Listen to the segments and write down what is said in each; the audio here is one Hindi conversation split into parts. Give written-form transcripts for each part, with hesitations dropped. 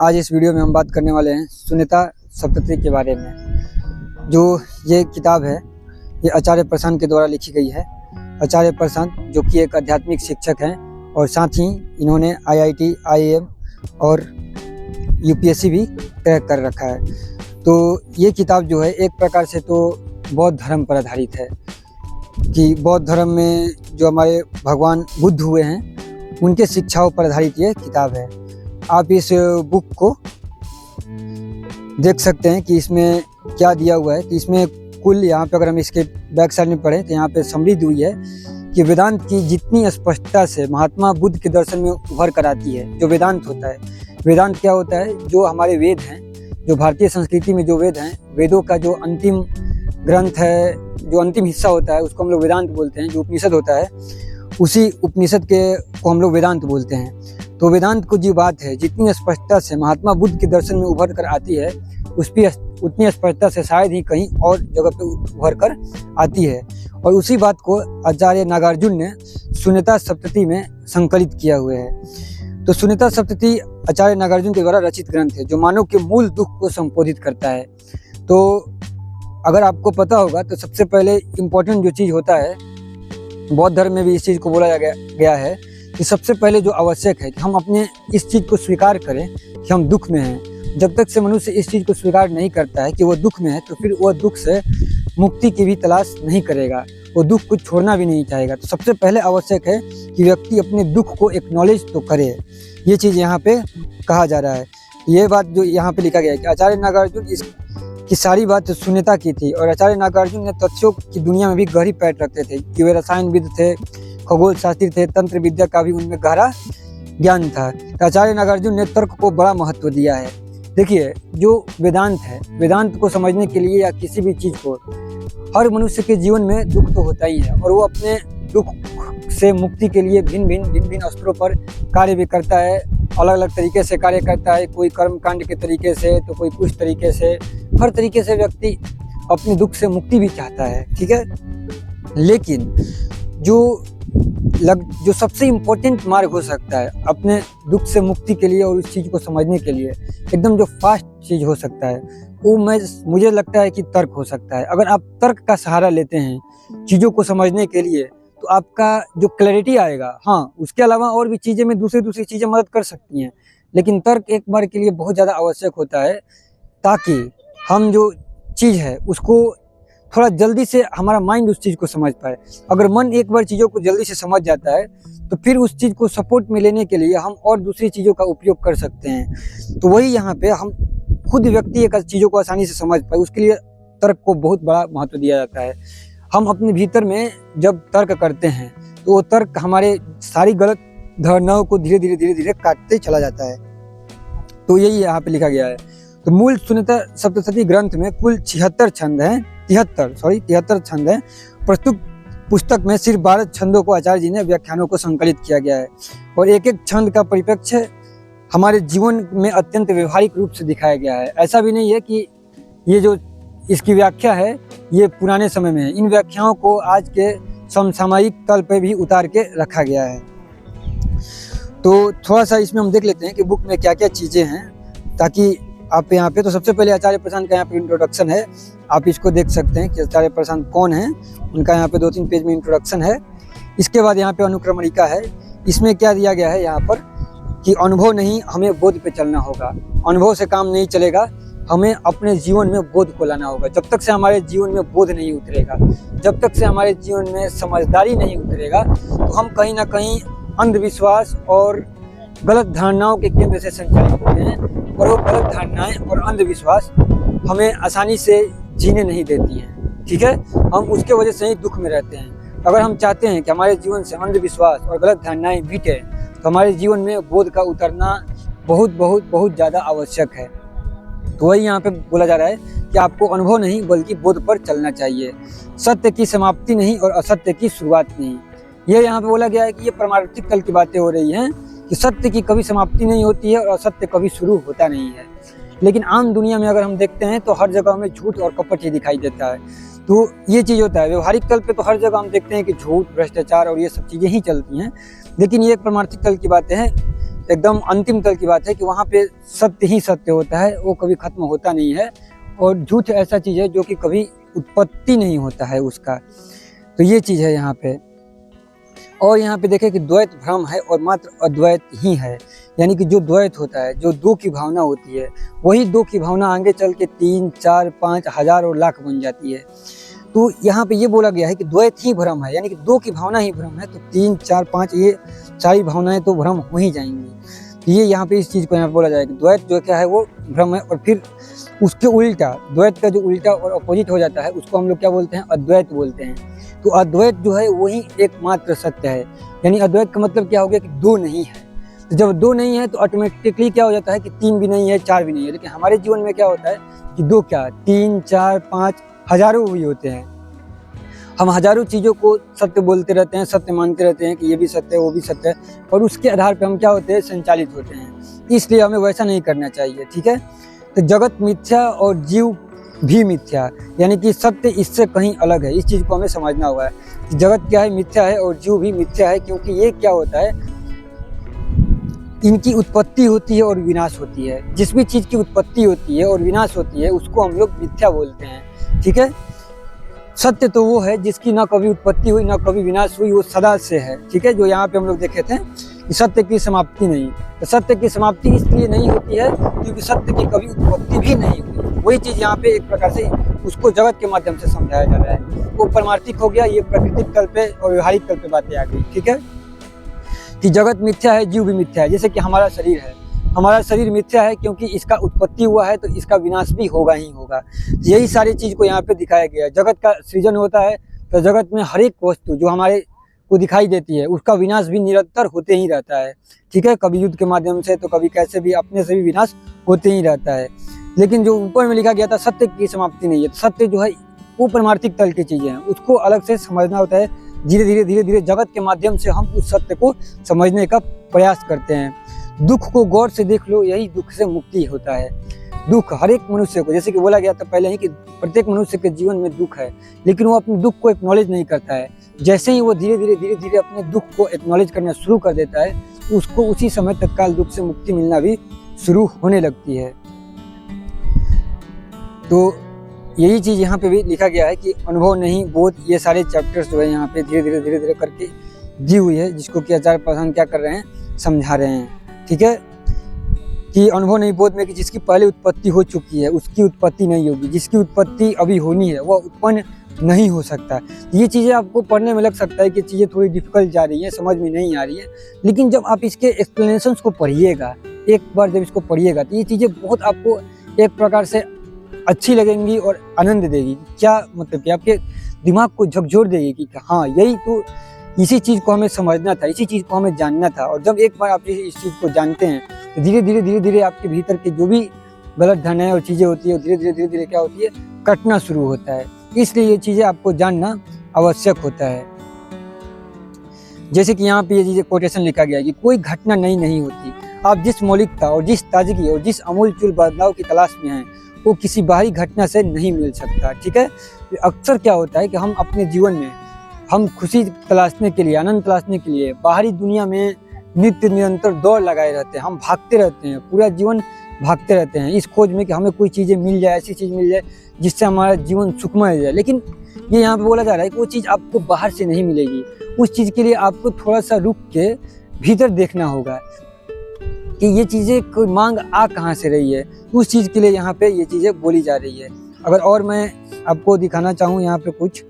आज इस वीडियो में हम बात करने वाले हैं शून्यता सप्तती के बारे में। जो ये किताब है ये आचार्य प्रशांत के द्वारा लिखी गई है। आचार्य प्रशांत जो कि एक आध्यात्मिक शिक्षक हैं और साथ ही इन्होंने IIT, IIM और UPSC भी क्रैक कर रखा है। तो ये किताब जो है एक प्रकार से तो बौद्ध धर्म पर आधारित है कि बौद्ध धर्म में जो हमारे भगवान बुद्ध हुए हैं उनके शिक्षाओं पर आधारित ये किताब है। आप इस बुक को देख सकते हैं कि इसमें क्या दिया हुआ है कि इसमें कुल यहाँ पे अगर हम इसके बैक साइड में पढ़ें तो यहाँ पे समरी दी हुई है कि वेदांत की जितनी स्पष्टता से महात्मा बुद्ध के दर्शन में उभर कर आती है। जो वेदांत होता है, वेदांत क्या होता है? जो हमारे वेद हैं, जो भारतीय संस्कृति में जो वेद हैं, वेदों का जो अंतिम ग्रंथ है, जो अंतिम हिस्सा होता है उसको हम लोग वेदांत बोलते हैं। जो उपनिषद होता है उसी उपनिषद को हम लोग वेदांत बोलते हैं। तो वेदांत को जो बात है जितनी स्पष्टता से महात्मा बुद्ध के दर्शन में उभर कर आती है उतनी स्पष्टता से शायद ही कहीं और जगह पे उभर कर आती है। और उसी बात को आचार्य नागार्जुन ने शून्यता सप्तती में संकलित किया हुआ है। तो शून्यता सप्तती आचार्य नागार्जुन के द्वारा रचित ग्रंथ है जो मानव के मूल दुख को संबोधित करता है। तो अगर आपको पता होगा तो सबसे पहले इम्पोर्टेंट जो चीज़ होता है, बौद्ध धर्म में भी इस चीज़ को बोला गया है कि सबसे पहले जो आवश्यक है कि हम अपने इस चीज़ को स्वीकार करें कि हम दुख में हैं। जब तक से मनुष्य इस चीज़ को स्वीकार नहीं करता है कि वो दुख में है तो फिर वह दुख से मुक्ति की भी तलाश नहीं करेगा, वो दुख को छोड़ना भी नहीं चाहेगा। तो सबसे पहले आवश्यक है कि व्यक्ति अपने दुख को एक्नॉलेज तो करे। ये चीज़ यहाँ पे कहा जा रहा है। ये बात जो यहाँ पे लिखा गया है कि आचार्य नागार्जुन की सारी बात शून्यता की थी और आचार्य नागार्जुन ने तथ्यों की दुनिया में भी गहरी पैठ रखते थे कि वे रसायनविद थे, खगोल शास्त्री थे, तंत्र विद्या का भी उनमें गहरा ज्ञान था। तो आचार्य नागार्जुन ने तर्क को बड़ा महत्व दिया है। देखिए, जो वेदांत है, वेदांत को समझने के लिए या किसी भी चीज़ को, हर मनुष्य के जीवन में दुख तो होता ही है और वो अपने दुख से मुक्ति के लिए भिन्न भिन्न स्तरों पर कार्य भी करता है, अलग अलग तरीके से कार्य करता है। कोई कर्म कांड के तरीके से तो कोई कुछ तरीके से, हर तरीके से व्यक्ति अपने दुख से मुक्ति भी चाहता है, ठीक है। लेकिन जो सबसे इम्पोर्टेंट मार्ग हो सकता है अपने दुख से मुक्ति के लिए और उस चीज़ को समझने के लिए, एकदम जो फास्ट चीज़ हो सकता है वो मुझे लगता है कि तर्क हो सकता है। अगर आप तर्क का सहारा लेते हैं चीज़ों को समझने के लिए तो आपका जो क्लैरिटी आएगा, हाँ उसके अलावा और भी चीज़ें में दूसरी चीज़ें मदद कर सकती हैं, लेकिन तर्क एक बार के लिए बहुत ज़्यादा आवश्यक होता है ताकि हम जो चीज़ है उसको थोड़ा जल्दी से हमारा माइंड उस चीज़ को समझ पाए। अगर मन एक बार चीज़ों को जल्दी से समझ जाता है तो फिर उस चीज़ को सपोर्ट में लेने के लिए हम और दूसरी चीज़ों का उपयोग कर सकते हैं। तो वही यहाँ पे हम खुद व्यक्ति एक चीज़ों को आसानी से समझ पाए, उसके लिए तर्क को बहुत बड़ा महत्व दिया जाता है। हम अपने भीतर में जब तर्क करते हैं तो वो तर्क हमारे सारी गलत धारणाओं को धीरे धीरे काटते चला जाता है। तो यही यहाँ पे लिखा गया है। तो मूल शून्यता सप्तशती ग्रंथ में कुल 73 छंद हैं, 73 छंद हैं। प्रस्तुत पुस्तक में सिर्फ 12 छंदों को आचार्य जी ने व्याख्यानों को संकलित किया गया है और एक एक छंद का परिप्रेक्ष्य हमारे जीवन में अत्यंत व्यवहारिक रूप से दिखाया गया है। ऐसा भी नहीं है कि ये जो इसकी व्याख्या है ये पुराने समय में है। इन व्याख्याओं को आज के समसामयिक तल पर भी उतार के रखा गया है। तो थोड़ा सा इसमें हम देख लेते हैं कि बुक में क्या क्या चीज़ें हैं ताकि आप यहाँ पे, तो सबसे पहले आचार्य प्रशांत का यहाँ पे इंट्रोडक्शन है। आप इसको देख सकते हैं कि आचार्य प्रशांत कौन है, उनका यहाँ पे 2-3 पेज में इंट्रोडक्शन है। इसके बाद यहाँ पे अनुक्रमणिका है। इसमें क्या दिया गया है यहाँ पर कि अनुभव नहीं, हमें बोध पे चलना होगा। अनुभव से काम नहीं चलेगा, हमें अपने जीवन में बोध को लाना होगा। जब तक से हमारे जीवन में बोध नहीं उतरेगा, जब तक से हमारे जीवन में समझदारी नहीं उतरेगा तो हम कहीं ना कहीं अंधविश्वास और गलत धारणाओं के केंद्र से संचालित होते हैं और वो गलत धारणाएं और अंधविश्वास हमें आसानी से जीने नहीं देती हैं, ठीक है। हम उसके वजह से ही दुख में रहते हैं। अगर हम चाहते हैं कि हमारे जीवन से अंधविश्वास और गलत धारणाएं मिटे तो हमारे जीवन में बोध का उतरना बहुत ज़्यादा आवश्यक है। तो वही यहाँ पे बोला जा रहा है कि आपको अनुभव नहीं बल्कि बोध पर चलना चाहिए। सत्य की समाप्ति नहीं और असत्य की शुरुआत नहीं। ये यहाँ पे बोला गया है कि ये परमार्थिक तल की बातें हो रही हैं कि सत्य की कभी समाप्ति नहीं होती है और असत्य कभी शुरू होता नहीं है। लेकिन आम दुनिया में अगर हम देखते हैं तो हर जगह हमें झूठ और कपट ही दिखाई देता है। तो ये चीज़ होता है। व्यवहारिक तल पे तो हर जगह हम देखते हैं कि झूठ, भ्रष्टाचार और ये सब चीज़ें ही चलती हैं, लेकिन ये एक परमार्थिक तल की बातें हैं। एकदम अंतिम तल की बात है कि वहाँ पे सत्य ही सत्य होता है, वो कभी खत्म होता नहीं है। और झूठ ऐसा चीज़ है जो कि कभी उत्पत्ति नहीं होता है उसका। तो ये चीज़ है यहाँ पे। और यहाँ पे देखें कि द्वैत भ्रम है और मात्र अद्वैत ही है, यानी कि जो द्वैत होता है, जो दो की भावना होती है, वही दो की भावना आगे चल के 3, 4, 5, हज़ार और लाख बन जाती है। तो यहाँ पे ये बोला गया है कि द्वैत ही भ्रम है, यानी कि दो की भावना ही भ्रम है। तो 3, 4, 5 ये सारी भावनाएं तो भ्रम हो ही जाएंगी। ये यहाँ पे इस चीज़ को यहाँ पे बोला जाएगा, द्वैत जो क्या है वो भ्रम है। और फिर उसके उल्टा, द्वैत का जो उल्टा और अपोजिट हो जाता है उसको हम लोग क्या बोलते हैं, अद्वैत बोलते हैं। तो अद्वैत जो है वही एकमात्र सत्य है, यानी अद्वैत का मतलब क्या हो गया कि दो नहीं है। तो जब दो नहीं है तो ऑटोमेटिकली क्या हो जाता है कि 3 भी नहीं है, 4 भी नहीं है। लेकिन हमारे जीवन में क्या होता है कि दो क्या, 3, 4, 5 हज़ारों भी होते हैं। हम हज़ारों चीज़ों को सत्य बोलते रहते हैं, सत्य मानते रहते हैं कि ये भी सत्य है, वो भी सत्य है, और उसके आधार पर हम क्या होते हैं, संचालित होते हैं। इसलिए हमें वैसा नहीं करना चाहिए, ठीक है। तो जगत मिथ्या और जीव भी मिथ्या, यानी कि सत्य इससे कहीं अलग है। इस चीज़ को हमें समझना हुआ है कि जगत क्या है, मिथ्या है, और जीव भी मिथ्या है। क्योंकि ये क्या होता है, इनकी उत्पत्ति होती है और विनाश होती है। जिस भी चीज़ की उत्पत्ति होती है और विनाश होती है उसको हम लोग मिथ्या बोलते हैं, ठीक है। सत्य तो वो है जिसकी ना कभी उत्पत्ति हुई ना कभी विनाश हुई, वो सदा से है, ठीक है। जो यहाँ पे हम लोग देखे थे कि सत्य की समाप्ति नहीं। तो सत्य की समाप्ति इसलिए नहीं होती है क्योंकि सत्य की कभी उत्पत्ति भी नहीं हुई। वही चीज़ यहाँ पे एक प्रकार से उसको जगत के माध्यम से समझाया जा रहा है। वो परमार्थिक हो गया, ये प्राकृतिक तल पे और व्यवहारिक तल पे बातें आ गई, ठीक है। कि जगत मिथ्या है, जीव भी मिथ्या है। जैसे कि हमारा शरीर है, हमारा शरीर मिथ्या है क्योंकि इसका उत्पत्ति हुआ है तो इसका विनाश भी होगा ही होगा। यही सारी चीज़ को यहाँ पे दिखाया गया है। जगत का सृजन होता है तो जगत में हर एक वस्तु जो हमारे को दिखाई देती है उसका विनाश भी निरंतर होते ही रहता है, ठीक है। कभी युद्ध के माध्यम से तो कभी कैसे भी अपने से भी विनाश होते ही रहता है। लेकिन जो ऊपर में लिखा गया था सत्य की समाप्ति नहीं है। तो सत्य जो है वो परमार्थिक तल की चीज़ें हैं, उसको अलग से समझना होता है। धीरे धीरे धीरे धीरे जगत के माध्यम से हम उस सत्य को समझने का प्रयास करते हैं। दुख को गौर से देख लो, यही दुख से मुक्ति होता है। दुख हर एक मनुष्य को, जैसे कि बोला गया था पहले ही कि प्रत्येक मनुष्य के जीवन में दुख है, लेकिन वो अपने दुख को एक्नॉलेज नहीं करता है। जैसे ही वो धीरे धीरे अपने दुख को एक्नॉलेज करना शुरू कर देता है, उसको उसी समय तत्काल दुख से मुक्ति मिलना भी शुरू होने लगती है। तो यही चीज़ यहाँ पे भी लिखा गया है कि अनुभव नहीं बोध, ये सारे चैप्टर्स जो है यहाँ पे धीरे धीरे करके दी हुई है, जिसको कि आचार्य प्रधान क्या कर रहे हैं, समझा रहे हैं, ठीक है। कि अनुभव नहीं बोध में कि जिसकी पहले उत्पत्ति हो चुकी है उसकी उत्पत्ति नहीं होगी, जिसकी उत्पत्ति अभी होनी है वह उत्पन्न नहीं हो सकता। ये चीज़ें आपको पढ़ने में लग सकता है कि चीज़ें थोड़ी डिफिकल्ट जा रही हैं, समझ में नहीं आ रही है, लेकिन जब आप इसके एक्सप्लेनेशंस को पढ़िएगा, एक बार जब इसको पढ़िएगा तो ये चीज़ें बहुत आपको एक प्रकार से अच्छी लगेंगी और आनंद देगी। क्या मतलब कि आपके दिमाग को झकझोर देगी कि हाँ यही तो, इसी चीज़ को हमें समझना था, इसी चीज़ को हमें जानना था। और जब एक बार आप इस चीज़ को जानते हैं तो धीरे धीरे आपके भीतर के जो भी गलत धारणाएं और चीज़ें होती है धीरे धीरे क्या होती है, कटना शुरू होता है। इसलिए ये चीज़ें आपको जानना आवश्यक होता है। जैसे कि यहाँ पे ये चीज़ें कोटेशन लिखा गया है कि कोई घटना नई नहीं होती। आप जिस मौलिकता और जिस ताजगी और जिस अमूलचूल बदलाव की तलाश में हैं वो किसी बाहरी घटना से नहीं मिल सकता, ठीक है। अक्सर क्या होता है कि हम अपने जीवन में हम खुशी तलाशने के लिए, आनंद तलाशने के लिए बाहरी दुनिया में नित्य निरंतर दौड़ लगाए रहते हैं। हम भागते रहते हैं, पूरा जीवन भागते रहते हैं इस खोज में कि हमें कोई चीज़ें मिल जाए, ऐसी चीज़ मिल जाए जिससे हमारा जीवन सुखमय हो जाए। लेकिन ये यहाँ पे बोला जा रहा है कि वो चीज़ आपको बाहर से नहीं मिलेगी। उस चीज़ के लिए आपको थोड़ा सा रुक के भीतर देखना होगा कि ये चीज़ें कोई मांग आ कहाँ से रही है। उस चीज़ के लिए यहाँ पे ये चीज़ें बोली जा रही है। अगर और मैं आपको दिखाना चाहूँ यहाँ पे कुछ,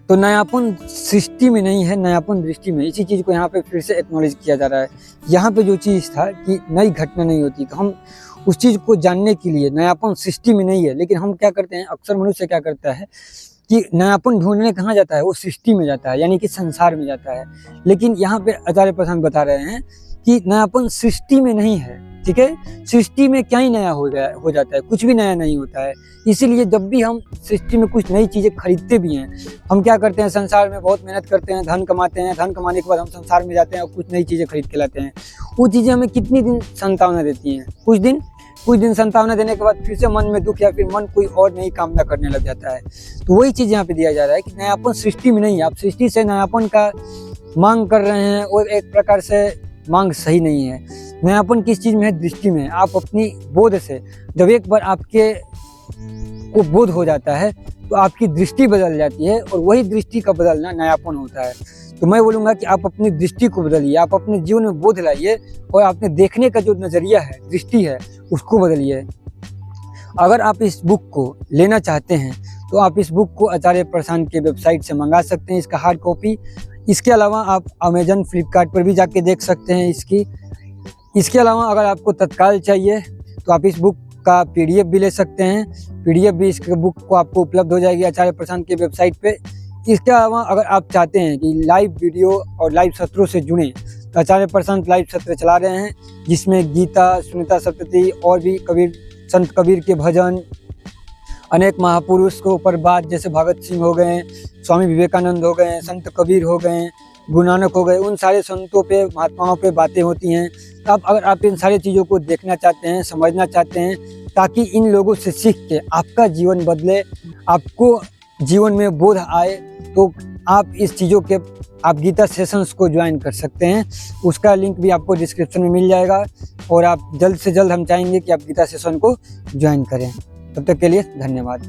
तो नयापन सृष्टि में नहीं है, नयापन दृष्टि में। इसी चीज़ को यहाँ पे फिर से एक्नॉलेज किया जा रहा है। यहाँ पे जो चीज़ था कि नई घटना नहीं होती, तो हम उस चीज़ को जानने के लिए, नयापन सृष्टि में नहीं है, लेकिन हम क्या करते हैं, अक्सर मनुष्य क्या करता है कि नयापन ढूंढने कहाँ जाता है, वो सृष्टि में जाता है, यानी कि संसार में जाता है। लेकिन यहाँ पे आचार्य प्रधान बता रहे हैं कि नयापन सृष्टि में नहीं है, ठीक है। सृष्टि में क्या ही नया हो जाता है, कुछ भी नया नहीं होता है। इसीलिए जब भी हम सृष्टि में कुछ नई चीज़ें खरीदते भी हैं, हम क्या करते हैं, संसार में बहुत मेहनत करते हैं, धन कमाते हैं, धन कमाने के बाद हम संसार में जाते हैं और कुछ नई चीज़ें खरीद के लाते हैं। वो चीज़ें हमें कितनी दिन संतावना देती हैं, कुछ दिन संतावना देने के बाद फिर से मन में दुख या फिर मन कोई और नई कामना करने लग जाता है। तो वही चीज़ यहाँ पे दिया जा रहा है कि नयापन सृष्टि में नहीं है। आप सृष्टि से नयापन का मांग कर रहे हैं और एक प्रकार से मांग सही नहीं है। नयापन किस चीज़ में है? दृष्टि में। आप अपनी बोध से, जब एक बार आपके को बोध हो जाता है तो आपकी दृष्टि बदल जाती है, और वही दृष्टि का बदलना नयापन होता है। तो मैं बोलूँगा कि आप अपनी दृष्टि को बदलिए, आप अपने जीवन में बोध लाइए, और आपने देखने का जो नज़रिया है, दृष्टि है, उसको बदलिए। अगर आप इस बुक को लेना चाहते हैं तो आप इस बुक को आचार्य प्रशांत के वेबसाइट से मंगा सकते हैं, इसका हार्ड कॉपी। इसके अलावा आप अमेजन, फ्लिपकार्ट पर भी जाके देख सकते हैं इसके अलावा अगर आपको तत्काल चाहिए तो आप इस बुक का PDF भी ले सकते हैं। PDF भी इसके बुक को आपको उपलब्ध हो जाएगी आचार्य प्रशांत की वेबसाइट पे। इसके अलावा अगर आप चाहते हैं कि लाइव वीडियो और लाइव सत्रों से जुड़ें तो आचार्य प्रशांत लाइव सत्र चला रहे हैं, जिसमें गीता, सुनीता सप्तती और भी संत कबीर के भजन, अनेक महापुरुष के ऊपर बात, जैसे भगत सिंह हो गए, स्वामी विवेकानंद हो गए, संत कबीर हो गए, गुरु नानक हो गए, उन सारे संतों पे, महात्माओं पे बातें होती हैं। तो अगर आप इन सारी चीज़ों को देखना चाहते हैं, समझना चाहते हैं, ताकि इन लोगों से सीख के आपका जीवन बदले, आपको जीवन में बोध आए, तो आप इस चीज़ों के आप गीता सेशंस को ज्वाइन कर सकते हैं। उसका लिंक भी आपको डिस्क्रिप्शन में मिल जाएगा, और आप जल्द से जल्द हम चाहेंगे कि आप गीता सेशन को ज्वाइन करें। तब तक के लिए धन्यवाद।